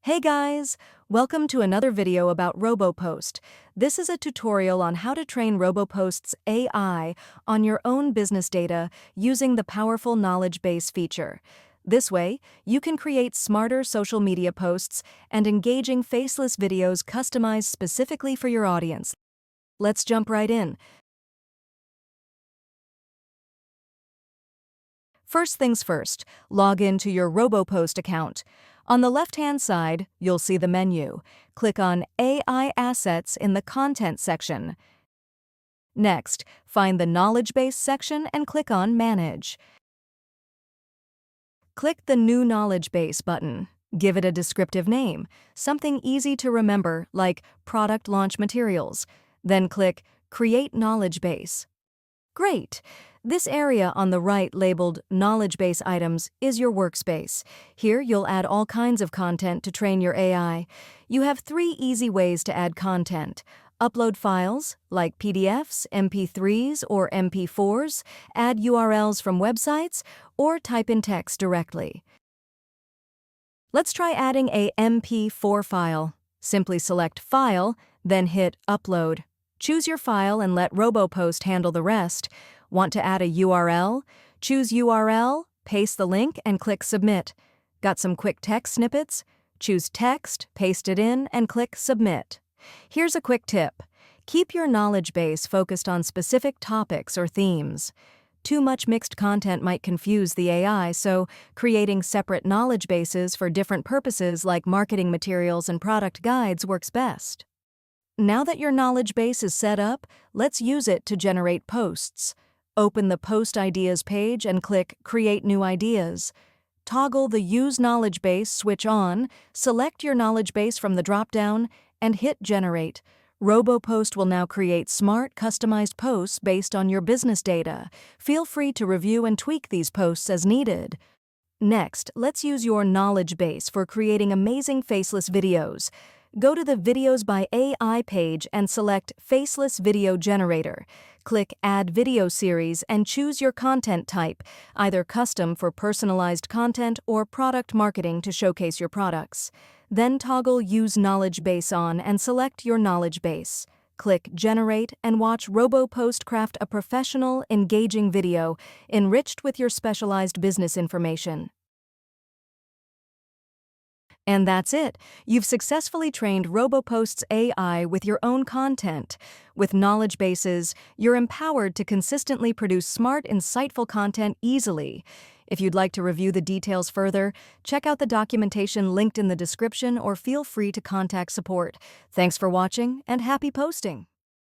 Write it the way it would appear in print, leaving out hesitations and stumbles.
Hey guys! Welcome to another video about Robopost. This is a tutorial on how to train Robopost's AI on your own business data using the powerful knowledge base feature. This way, you can create smarter social media posts and engaging faceless videos customized specifically for your audience. Let's jump right in. First things first, log into your Robopost account. On the left-hand side, you'll see the menu. Click on AI Assets in the Content section. Next, find the Knowledge Base section and click on Manage. Click the New Knowledge Base button. Give it a descriptive name, something easy to remember like Product Launch Materials. Then click Create Knowledge Base. Great! This area on the right labeled Knowledge Base Items is your workspace. Here you'll add all kinds of content to train your AI. You have 3 easy ways to add content. Upload files, like PDFs, MP3s, or MP4s, add URLs from websites, or type in text directly. Let's try adding a MP4 file. Simply select File, then hit Upload. Choose your file and let Robopost handle the rest. Want to add a URL? Choose URL, paste the link, and click Submit. Got some quick text snippets? Choose Text, paste it in, and click Submit. Here's a quick tip. Keep your knowledge base focused on specific topics or themes. Too much mixed content might confuse the AI, so creating separate knowledge bases for different purposes like marketing materials and product guides works best. Now that your knowledge base is set up, let's use it to generate posts. Open the Post Ideas page and click Create New Ideas. Toggle the Use Knowledge Base switch on, select your knowledge base from the drop-down, and hit Generate. Robopost will now create smart, customized posts based on your business data. Feel free to review and tweak these posts as needed. Next, let's use your knowledge base for creating amazing faceless videos. Go to the Videos by AI page and select Faceless Video Generator. Click Add Video Series and choose your content type, either custom for personalized content or product marketing to showcase your products. Then toggle Use Knowledge Base on and select your knowledge base. Click Generate and watch Robopost craft a professional, engaging video enriched with your specialized business information. And that's it. You've successfully trained Robopost's AI with your own content. With knowledge bases, you're empowered to consistently produce smart, insightful content easily. If you'd like to review the details further, check out the documentation linked in the description or feel free to contact support. Thanks for watching and happy posting!